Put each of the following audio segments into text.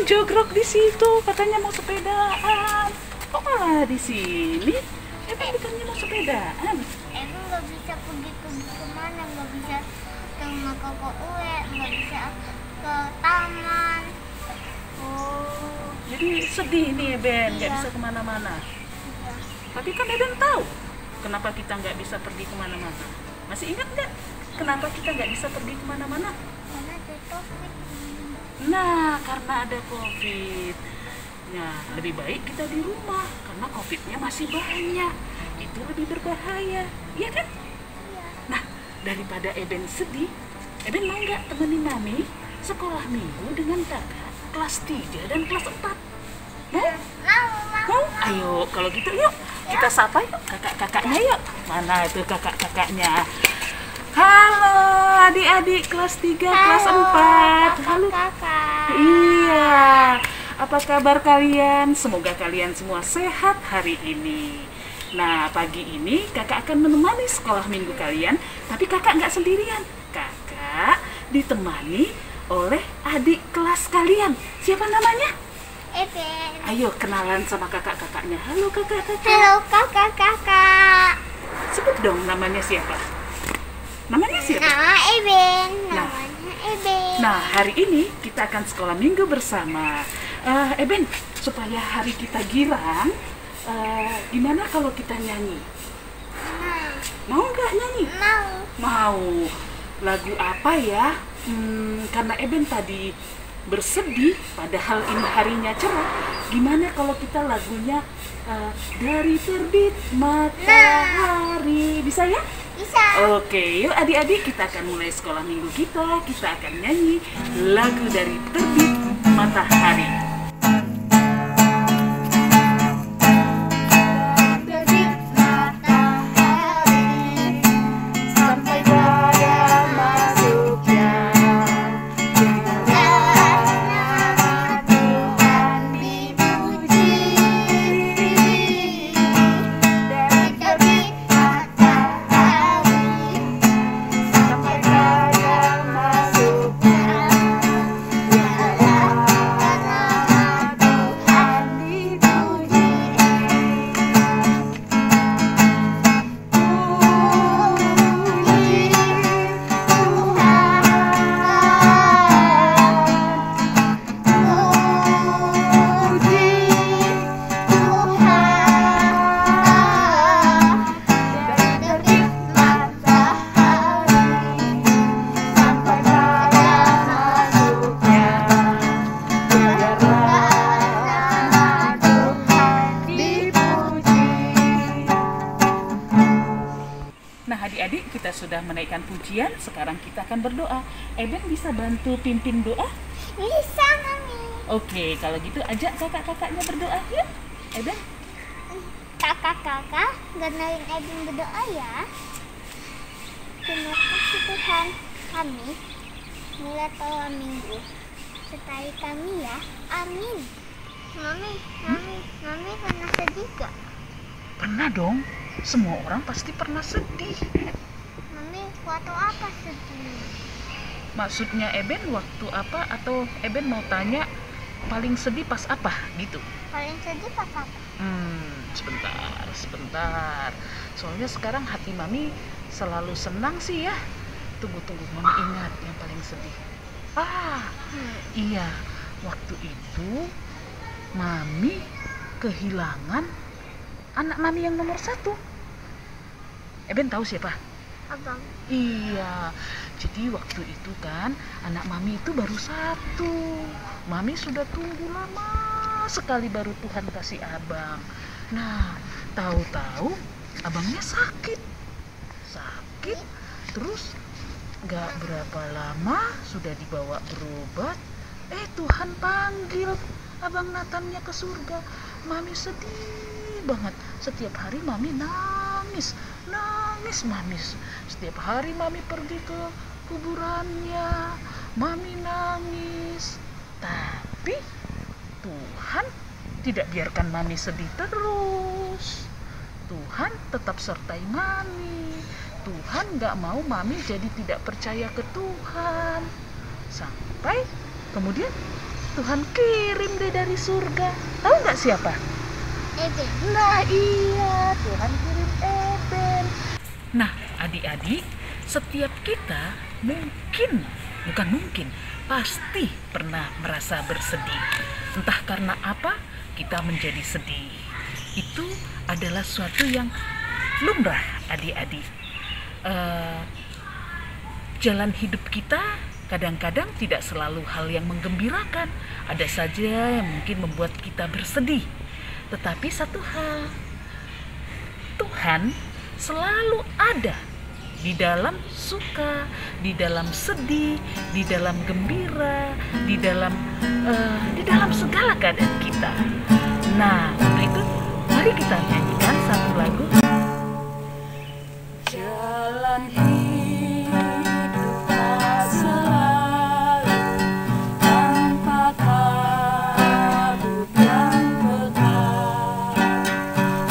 kan jogrok di situ, katanya mau sepedaan. Kok malah di sini? Eben bukannya mau sepedaan. Emang nggak bisa pergi ke kemana, nggak bisa ke rumah kakak Uwe, nggak bisa ke taman. Oh, jadi sedih nih Eben, nggak Iya. bisa kemana-mana. Iya. Tapi kan Eben tahu kenapa kita nggak bisa pergi kemana-mana. Masih ingat nggak kenapa kita nggak bisa pergi kemana-mana? Karena ada COVID. Nah, karena ada COVID. Nah, lebih baik kita di rumah karena COVID-nya masih banyak. Itu lebih berbahaya, iya kan? Iya. Nah, daripada Eben sedih, Eben mau nggak temenin Mami sekolah minggu dengan kakak kelas 3 dan kelas 4? Mau? Mau? Ayo, kalau gitu yuk kita sapa yuk kakak-kakaknya yuk. Mana itu kakak-kakaknya? Halo adik-adik kelas 3, kelas 4. Halo. Kakak. Iya, apa kabar kalian? Semoga kalian semua sehat hari ini. Nah, pagi ini kakak akan menemani sekolah minggu kalian, tapi kakak nggak sendirian. Kakak ditemani oleh adik kelas kalian. Siapa namanya? Eben. Ayo kenalan sama kakak-kakaknya. Halo kakak-kakak. Halo kakak-kakak. Sebut dong namanya siapa? Namanya siapa? Nama Eben. Nah. Namanya Eben. Nah, hari ini kita akan sekolah minggu bersama. Eben, supaya hari kita girang, gimana kalau kita nyanyi? Mau nggak nyanyi? Mau. Mau. Lagu apa ya? Karena Eben tadi bersedih, padahal ini harinya cerah. Gimana kalau kita lagunya dari terbit matahari? Bisa ya? Bisa. Oke, yuk adik-adik kita akan mulai sekolah minggu kita. Kita akan nyanyi lagu dari terbit matahari. Terbit matahari sampai pada masuknya nama Tuhan dipuji. Dari terbit matahari sampai pada masuknya nama Tuhan dipuji. Nah adik-adik kita sudah menaikkan pujian, sekarang kita akan berdoa. Eben bisa bantu pimpin doa? Bisa, Mami. Oke, kalau gitu ajak kakak-kakaknya berdoa yuk. Eben? Kakak-kakak, dengerin Eben berdoa ya. Terima kasih Tuhan, kami mulai sekolah minggu. Sertai kami ya, amin. Mami pernah sedih gak? Pernah dong, semua orang pasti pernah sedih. Mami, waktu apa sedih? Maksudnya Eben waktu apa, atau Eben mau tanya paling sedih pas apa gitu? Paling sedih pas apa? Sebentar. Soalnya sekarang hati Mami selalu senang sih ya. Tunggu, Mami ingat yang paling sedih. Iya, waktu itu Mami kehilangan anak Mami yang nomor 1. Eben tahu siapa? Abang. Iya, jadi waktu itu kan anak Mami itu baru 1. Mami sudah tunggu lama sekali baru Tuhan kasih abang. Nah, tahu-tahu abangnya sakit, terus gak berapa lama sudah dibawa berobat. Tuhan panggil abang Nathannya ke surga. Mami sedih banget. Setiap hari Mami nangis. Setiap hari Mami pergi ke kuburannya, Mami nangis. Tapi Tuhan tidak biarkan Mami sedih terus. Tuhan tetap sertai Mami. Tuhan gak mau Mami jadi tidak percaya ke Tuhan. Sampai kemudian Tuhan kirim deh dari surga. Tahu nggak siapa? Eben. Nah iya, Tuhan kirim Eben. Nah adik-adik, setiap kita bukan mungkin, pasti pernah merasa bersedih. Entah karena apa kita menjadi sedih. Itu adalah suatu yang lumrah adik-adik. Jalan hidup kita kadang-kadang tidak selalu hal yang menggembirakan. Ada saja yang mungkin membuat kita bersedih. Tetapi satu hal, Tuhan selalu ada di dalam suka, di dalam sedih, di dalam gembira, di dalam segala keadaan kita. Nah, untuk itu mari kita nyanyikan satu lagu. Jalan hidup tak selalu tanpa kabut yang pekat,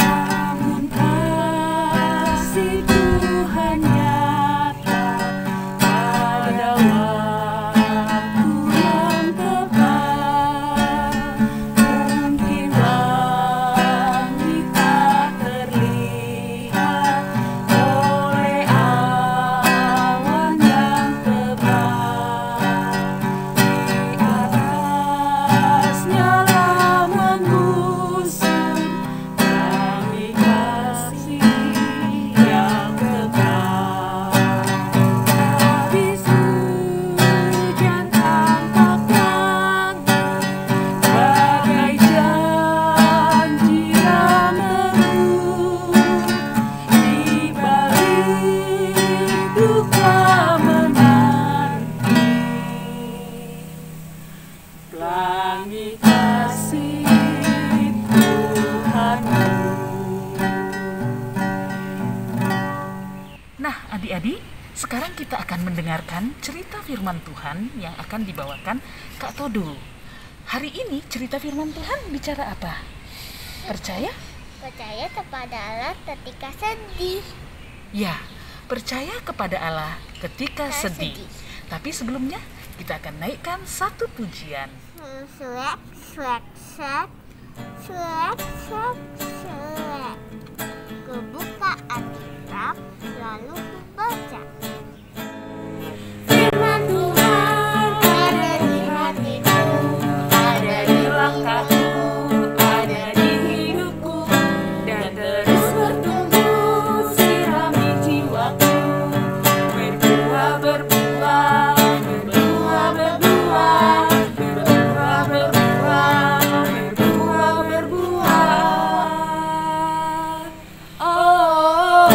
namun kasih Tuhan nyata pada waktu yang tepat. Mungkin langit tak terlihat oleh awan yang tebal, di atasnya lah mengusung kami kasih yang kekal. Habis hujan tampak langit bagai janji rameru, di balik duka menanti pelangi kasih Tuhanmu. Nah adik-adik, sekarang kita akan mendengarkan cerita firman Tuhan yang akan dibawakan Kak Todo. Hari ini cerita firman Tuhan bicara apa? Percaya? Percaya kepada Allah ketika sedih. Ya, percaya kepada Allah ketika sedih. sedih. Tapi sebelumnya kita akan naikkan satu pujian. Swag, swag, swag, swag, swag, swag. Kubuka Alkitab, lalu kubaca. Firman Tuhan Ada di hatiku, ada di langkahku, ada di hidupku, dan terus bertumbuh sirami jiwaku. Berbuah, berbuah, berbuah, berbuah, berbuah, berbuah, berbuah, berbuah. Oh.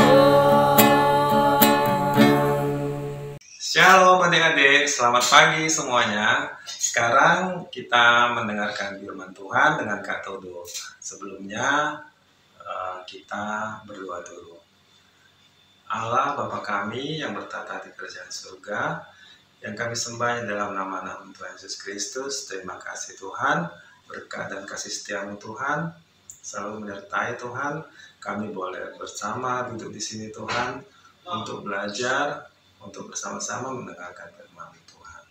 Shalom adik-adik, selamat pagi semuanya. Sekarang kita mendengarkan firman Tuhan dengan Kak Todo. Sebelumnya kita berdoa dulu. Allah Bapa kami yang bertata di kerajaan surga, yang kami sembah dalam nama Tuhan Yesus Kristus. Terima kasih Tuhan, berkat dan kasih setiamu Tuhan selalu menyertai Tuhan. Kami boleh bersama duduk di sini Tuhan untuk belajar, untuk bersama-sama mendengarkan firman Tuhan.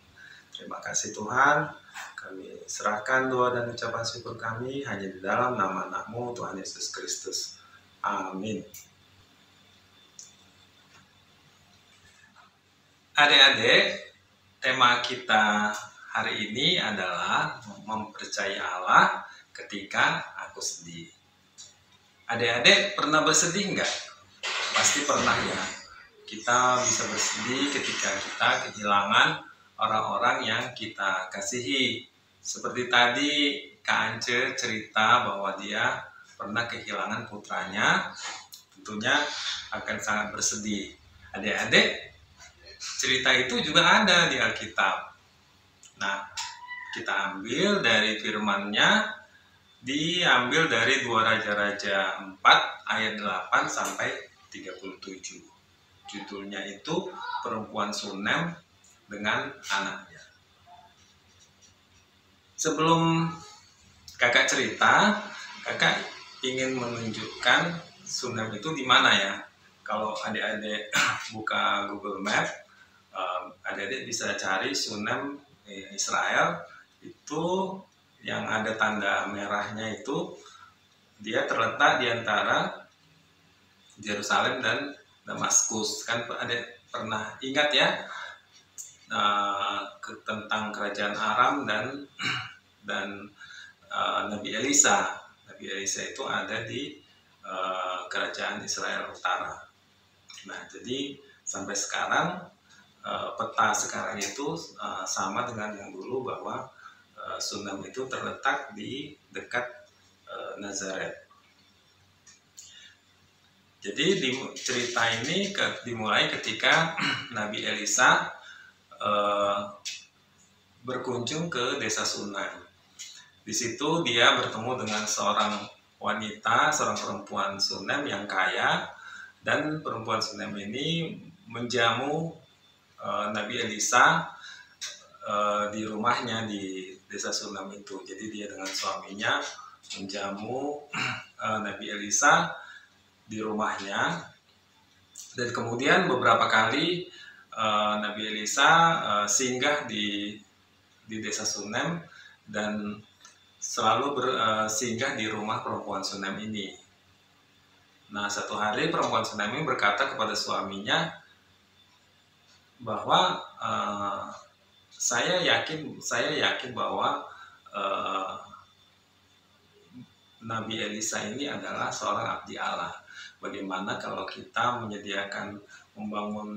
Terima kasih Tuhan, kami serahkan doa dan ucapan syukur kami hanya di dalam nama anakmu Tuhan Yesus Kristus. Amin. Adik-adik, tema kita hari ini adalah mempercayai Allah ketika aku sedih. Adik-adik pernah bersedih enggak? Pasti pernah ya. Kita bisa bersedih ketika kita kehilangan orang-orang yang kita kasihi. Seperti tadi Kak Ance cerita bahwa dia pernah kehilangan putranya, tentunya akan sangat bersedih. Adik-adik, cerita itu juga ada di Alkitab. Nah, kita ambil dari firman-Nya, diambil dari 2 Raja-Raja 4 ayat 8 sampai 37. Judulnya itu Perempuan Sunem dengan Anaknya. Sebelum kakak cerita, kakak ingin menunjukkan Sunem itu di mana ya. Kalau adik-adik buka Google Map, adik-adik bisa cari Sunem Israel itu yang ada tanda merahnya itu dia terletak di antara Yerusalem dan Damaskus. Kan ada pernah ingat ya tentang kerajaan Aram dan Nabi Elisa. Nabi Elisa itu ada di kerajaan Israel Utara. Nah, jadi sampai sekarang peta sekarang itu sama dengan yang dulu, bahwa Sunem itu terletak di dekat Nazaret. Jadi cerita ini dimulai ketika Nabi Elisa berkunjung ke desa Sunem. Di situ dia bertemu dengan seorang wanita, seorang perempuan Sunem yang kaya, dan perempuan Sunem ini menjamu Nabi Elisa di rumahnya di desa Sunem itu. Jadi dia dengan suaminya menjamu Nabi Elisa di rumahnya, dan kemudian beberapa kali Nabi Elisa singgah di desa Sunem dan selalu singgah di rumah perempuan Sunem ini. Nah, satu hari perempuan Sunem ini berkata kepada suaminya bahwa saya yakin bahwa Nabi Elisa ini adalah seorang abdi Allah. Bagaimana kalau kita membangun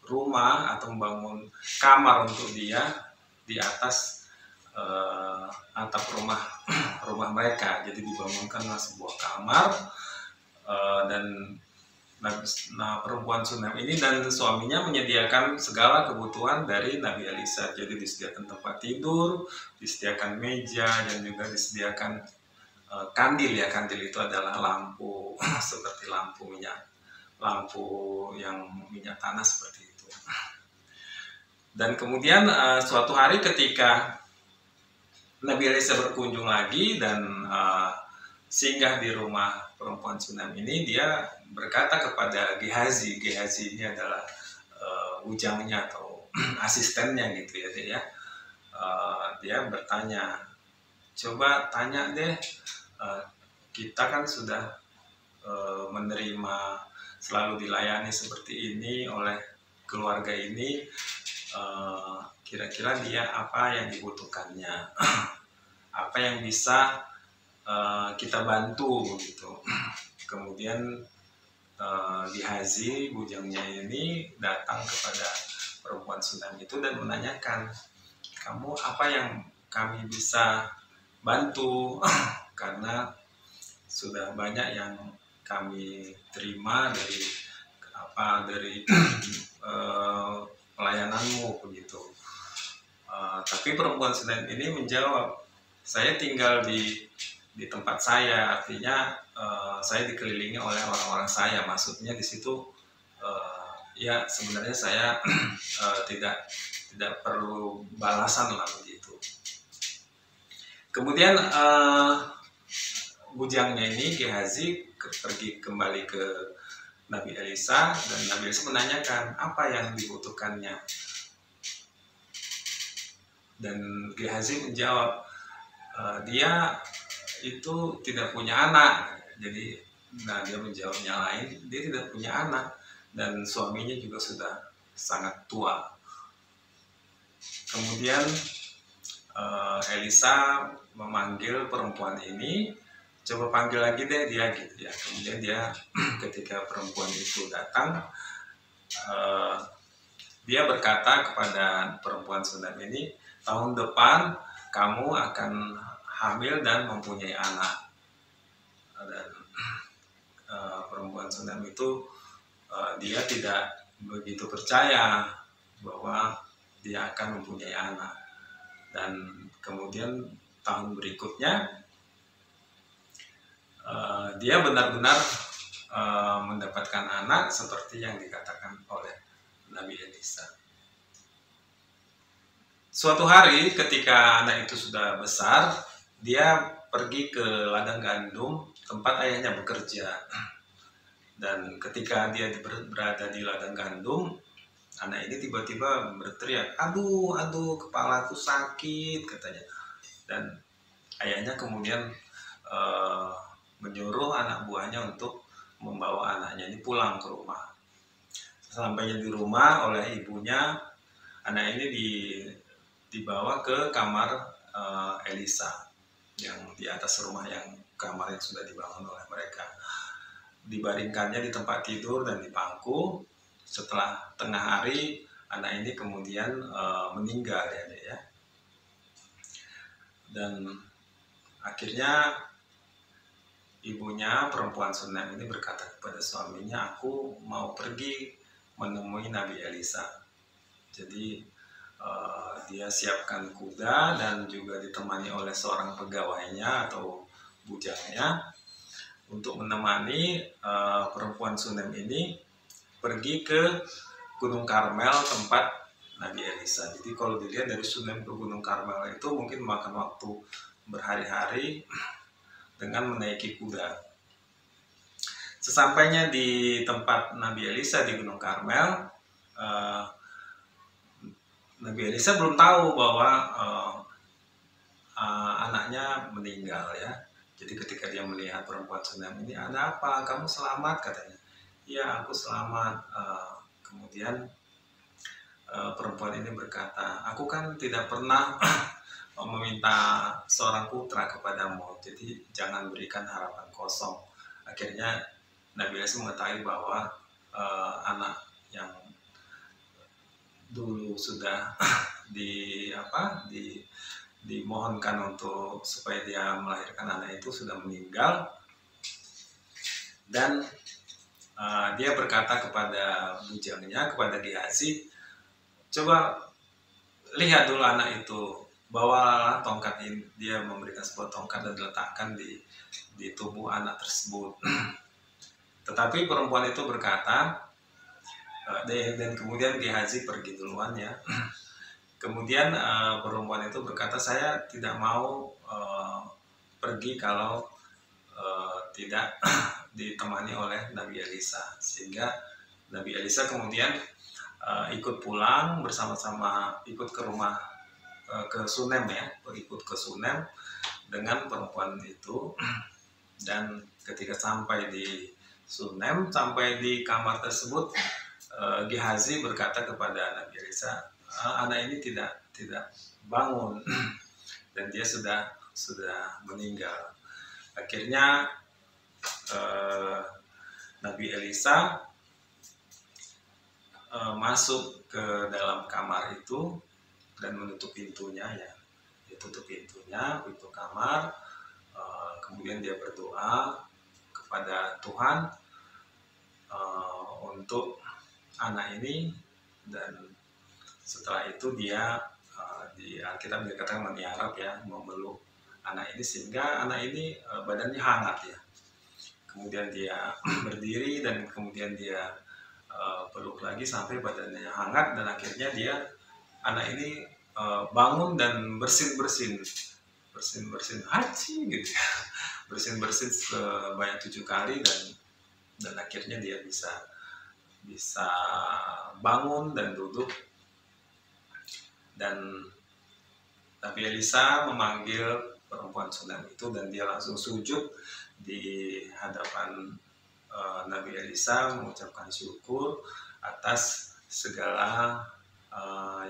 rumah atau membangun kamar untuk dia di atas atap rumah mereka. Jadi dibangunkanlah sebuah kamar, dan perempuan Sunem ini dan suaminya menyediakan segala kebutuhan dari Nabi Elisa. Jadi disediakan tempat tidur, disediakan meja, dan juga disediakan kandil. Ya, kandil itu adalah lampu seperti lampu yang minyak tanah seperti itu. Dan kemudian suatu hari ketika Nabi Elisa berkunjung lagi dan singgah di rumah perempuan Sunem ini, dia berkata kepada Gehazi. Gehazi ini adalah bujangnya atau asistennya gitu ya. Dia bertanya, coba tanya deh, kita kan sudah menerima, selalu dilayani seperti ini oleh keluarga ini, kira-kira dia apa yang dibutuhkannya, apa yang bisa kita bantu gitu. Kemudian Gehazi, bujangnya ini, datang kepada perempuan Sunem itu dan menanyakan, kamu apa yang kami bisa bantu? Karena sudah banyak yang kami terima dari pelayananmu begitu. Tapi perempuan Sunem ini menjawab, saya tinggal di tempat saya, artinya saya dikelilingi oleh orang-orang saya. Maksudnya di situ ya sebenarnya saya tidak perlu balasan lah begitu. Kemudian bujangnya ini, Gehazi, pergi kembali ke Nabi Elisa, dan Nabi Elisa menanyakan apa yang dibutuhkannya. Dan Gehazi menjawab, dia itu tidak punya anak. Jadi dia menjawabnya lain, dia tidak punya anak dan suaminya juga sudah sangat tua. Kemudian Elisa memanggil perempuan ini, coba panggil lagi deh dia gitu ya. Kemudian dia ketika perempuan itu datang, dia berkata kepada perempuan Sunem ini, tahun depan kamu akan hamil dan mempunyai anak. Dan perempuan Sunem itu dia tidak begitu percaya bahwa dia akan mempunyai anak. Dan kemudian tahun berikutnya dia benar-benar mendapatkan anak seperti yang dikatakan oleh Nabi Elisa. Suatu hari ketika anak itu sudah besar, dia pergi ke ladang gandum tempat ayahnya bekerja. Dan ketika dia berada di ladang gandum, anak ini tiba-tiba berteriak, aduh, kepalaku sakit, katanya. dan ayahnya kemudian menyuruh anak buahnya untuk membawa anaknya ini pulang ke rumah. Sampainya di rumah oleh ibunya, anak ini dibawa ke kamar Elisa yang di atas rumah, yang kamar yang sudah dibangun oleh mereka. Dibaringkannya di tempat tidur dan di bangku. Setelah tengah hari, anak ini kemudian meninggal ya. Dan akhirnya ibunya, perempuan Sunem ini, berkata kepada suaminya, aku mau pergi menemui Nabi Elisa. Jadi dia siapkan kuda dan juga ditemani oleh seorang pegawainya atau bujangnya untuk menemani perempuan Sunem ini pergi ke Gunung Karmel tempat Nabi Elisa. Jadi kalau dilihat dari Sunem ke Gunung Karmel itu mungkin memakan waktu berhari-hari dengan menaiki kuda. Sesampainya di tempat Nabi Elisa di Gunung Karmel, Nabi Elisa belum tahu bahwa anaknya meninggal ya. Jadi ketika dia melihat perempuan Sunem ini, ada apa? Kamu selamat? Katanya. Ya, aku selamat. Kemudian perempuan ini berkata, aku kan tidak pernah meminta seorang putra kepadamu, jadi jangan berikan harapan kosong. Akhirnya Nabi Elisa mengetahui bahwa anak yang dulu sudah dimohonkan untuk supaya dia melahirkan anak itu sudah meninggal, dan dia berkata kepada bujangnya, kepada Gehazi, coba lihat dulu anak itu, bawalah tongkat ini. Dia memberikan sebuah tongkat dan diletakkan di tubuh anak tersebut. Tetapi perempuan itu berkata, dan kemudian Gehazi pergi duluan ya. Kemudian perempuan itu berkata, saya tidak mau pergi kalau tidak ditemani oleh Nabi Elisa. Sehingga Nabi Elisa kemudian ikut pulang bersama-sama, ikut ke rumah, ke Sunem ya, ikut ke Sunem dengan perempuan itu. Dan ketika sampai di Sunem, sampai di kamar tersebut, Gehazi berkata kepada Nabi Elisa, anak ini tidak bangun dan dia sudah meninggal. Akhirnya Nabi Elisa masuk ke dalam kamar itu dan menutup pintunya ya. Dia tutup pintunya, pintu kamar. Kemudian dia berdoa kepada Tuhan untuk anak ini, dan setelah itu dia di Alkitab dikatakan meniarap ya, memeluk anak ini sehingga anak ini badannya hangat ya. Kemudian dia berdiri dan kemudian dia peluk lagi sampai badannya hangat, dan akhirnya anak ini bangun dan bersin haji gitu ya. Bersin sebanyak 7 kali, dan akhirnya dia bisa bangun dan duduk. Dan Nabi Elisa memanggil perempuan Sunem itu, dan dia langsung sujud di hadapan Nabi Elisa mengucapkan syukur atas segala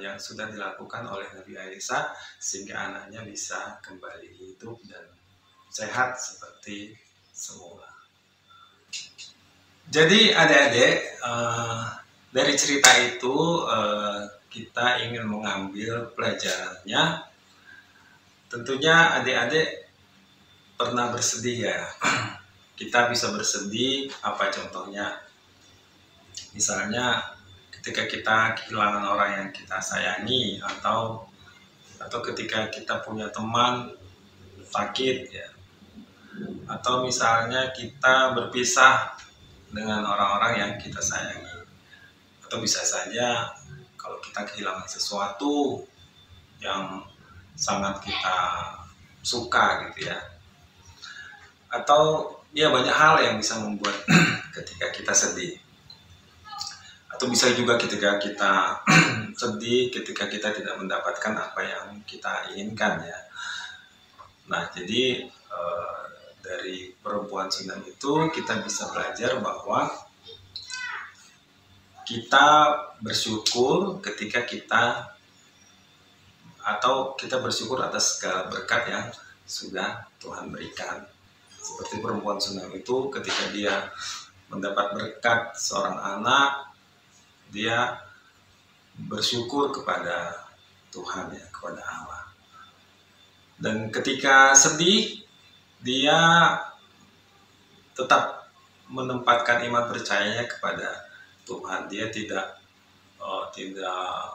yang sudah dilakukan oleh Nabi Elisa sehingga anaknya bisa kembali hidup dan sehat seperti semula. Jadi adik-adik, dari cerita itu kita ingin mengambil pelajarannya. Tentunya adik-adik pernah bersedih ya. Kita bisa bersedih, apa contohnya? Misalnya ketika kita kehilangan orang yang kita sayangi, atau ketika kita punya teman sakit ya, atau misalnya kita berpisah dengan orang-orang yang kita sayangi, atau bisa saja kalau kita kehilangan sesuatu yang sangat kita suka gitu ya, atau ya banyak hal yang bisa membuat ketika kita sedih. Atau bisa juga ketika kita sedih ketika kita tidak mendapatkan apa yang kita inginkan ya. Nah, jadi dari perempuan Sunem itu kita bisa belajar bahwa kita bersyukur ketika kita bersyukur atas segala berkat yang sudah Tuhan berikan. Seperti perempuan Sunem itu ketika dia mendapat berkat seorang anak, dia bersyukur kepada Tuhan, ya, kepada Allah. Dan ketika sedih, dia tetap menempatkan iman percayanya kepada Tuhan. Dia tidak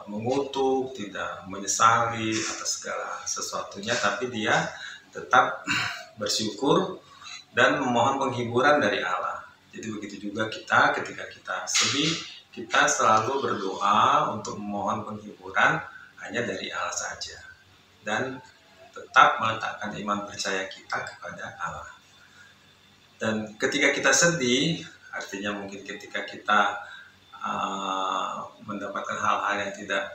mengutuk, tidak menyesali atas segala sesuatunya, tapi dia tetap bersyukur dan memohon penghiburan dari Allah. Jadi begitu juga kita ketika kita sedih, kita selalu berdoa untuk memohon penghiburan hanya dari Allah saja, dan tetap meletakkan iman percaya kita kepada Allah. Dan ketika kita sedih, artinya mungkin ketika kita mendapatkan hal-hal yang tidak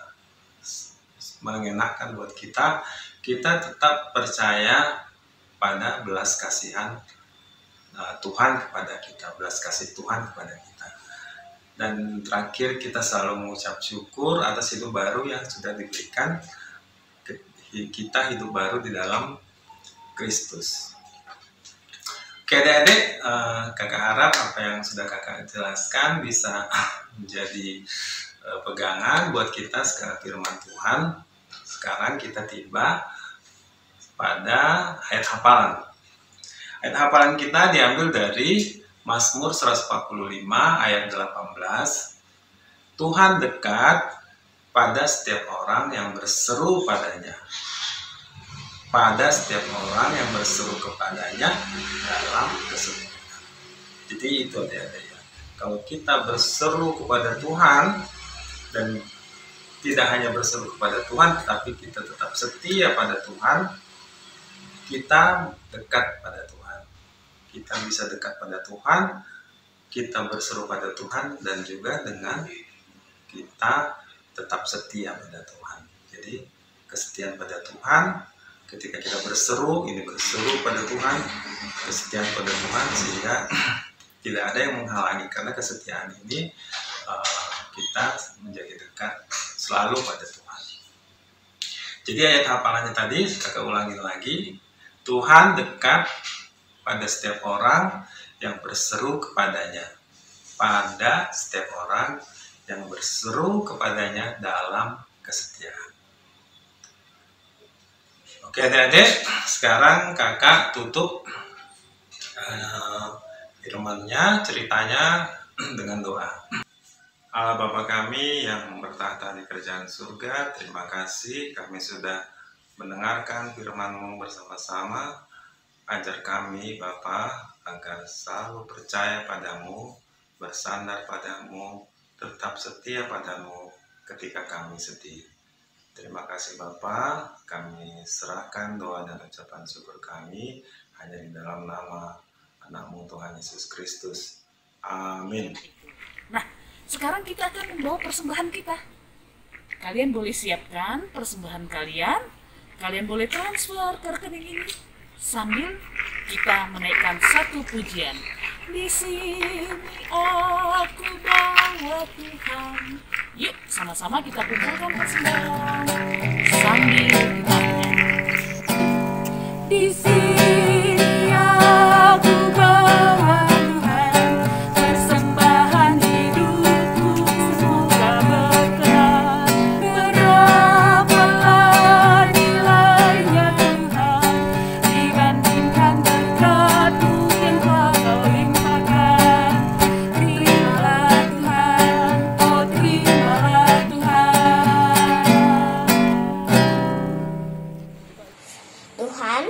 mengenakan buat kita, kita tetap percaya pada belas kasihan Tuhan kepada kita, belas kasih Tuhan kepada kita. Dan terakhir, kita selalu mengucap syukur atas hidup baru yang sudah diberikan. Kita hidup baru di dalam Kristus. Oke adik-adik, kakak harap apa yang sudah kakak jelaskan bisa menjadi pegangan buat kita segala firman Tuhan. Sekarang kita tiba pada ayat hafalan. Ayat hafalan kita diambil dari Mazmur 145 ayat 18. Tuhan dekat pada setiap orang yang berseru padanya. Pada setiap orang yang berseru kepadanya dalam kesepian. Jadi itu adik-adik ya. Kalau kita berseru kepada Tuhan, dan tidak hanya berseru kepada Tuhan, tetapi kita tetap setia pada Tuhan, kita dekat pada Tuhan. Kita bisa dekat pada Tuhan, kita berseru pada Tuhan, dan juga dengan kita tetap setia pada Tuhan. Jadi kesetiaan pada Tuhan, ketika kita berseru pada Tuhan, kesetiaan pada Tuhan, sehingga tidak ada yang menghalangi, karena kesetiaan ini kita menjadi dekat selalu pada Tuhan. Jadi ayat hafalannya tadi kakak ulangi lagi. Tuhan dekat pada setiap orang yang berseru kepadanya. Pada setiap orang yang berseru kepadanya dalam kesetiaan. Oke adik-adik, sekarang kakak tutup firmannya, ceritanya dengan doa. Allah Bapa kami yang bertahta di kerajaan surga, terima kasih kami sudah mendengarkan firman-Mu bersama-sama. Ajar kami Bapa agar selalu percaya padamu, bersandar padamu, tetap setia padamu ketika kami sedih. Terima kasih Bapa, kami serahkan doa dan ucapan syukur kami hanya di dalam nama anak-Mu Tuhan Yesus Kristus. Amin. Nah, sekarang kita akan membawa persembahan kita. Kalian boleh siapkan persembahan kalian. Kalian boleh transfer ke rekening ini sambil kita menaikkan satu pujian. Di sini aku bawa Tuhan. Yuk, sama-sama kita kumpulkan persembahan sambil kita menyanyi. Di sini aku bawa Tuhan, persembahan hidupku semoga berkenan. Berapalah nilainya Tuhan dibandingkan berkat-Mu yang telah Kau limpahkan. Terimalah Tuhan, oh terimalah Tuhan. Tuhan,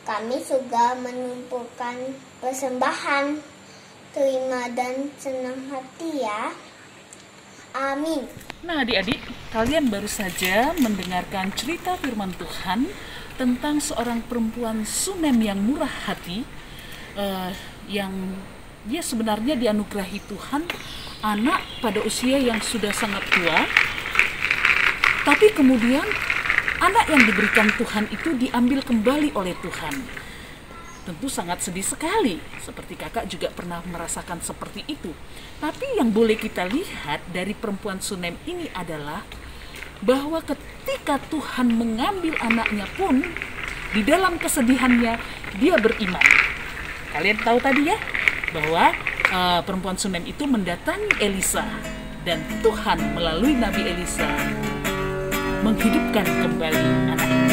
kami sudah mengumpulkan persembahan. Terima dan senang hati ya. Amin. Nah adik-adik, kalian baru saja mendengarkan cerita firman Tuhan tentang seorang perempuan Sunem yang murah hati, yang dia sebenarnya dianugerahi Tuhan anak pada usia yang sudah sangat tua, tapi kemudian anak yang diberikan Tuhan itu diambil kembali oleh Tuhan. Tentu sangat sedih sekali, seperti kakak juga pernah merasakan seperti itu. Tapi yang boleh kita lihat dari perempuan Sunem ini adalah bahwa ketika Tuhan mengambil anaknya pun, di dalam kesedihannya dia beriman. Kalian tahu tadi ya, bahwa perempuan Sunem itu mendatangi Elisa, dan Tuhan melalui Nabi Elisa menghidupkan kembali anaknya.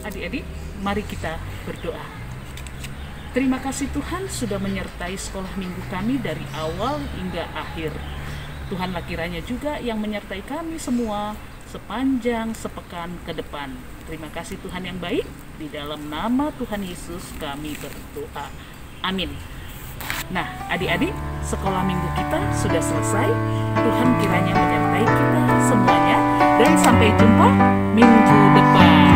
Adik-adik, mari kita berdoa. Terima kasih Tuhan sudah menyertai sekolah minggu kami dari awal hingga akhir. Tuhanlah kiranya juga yang menyertai kami semua sepanjang sepekan ke depan. Terima kasih Tuhan yang baik, di dalam nama Tuhan Yesus kami berdoa. Amin. Nah, adik-adik, sekolah minggu kita sudah selesai. Tuhan kiranya menyertai kita semuanya, dan sampai jumpa minggu depan.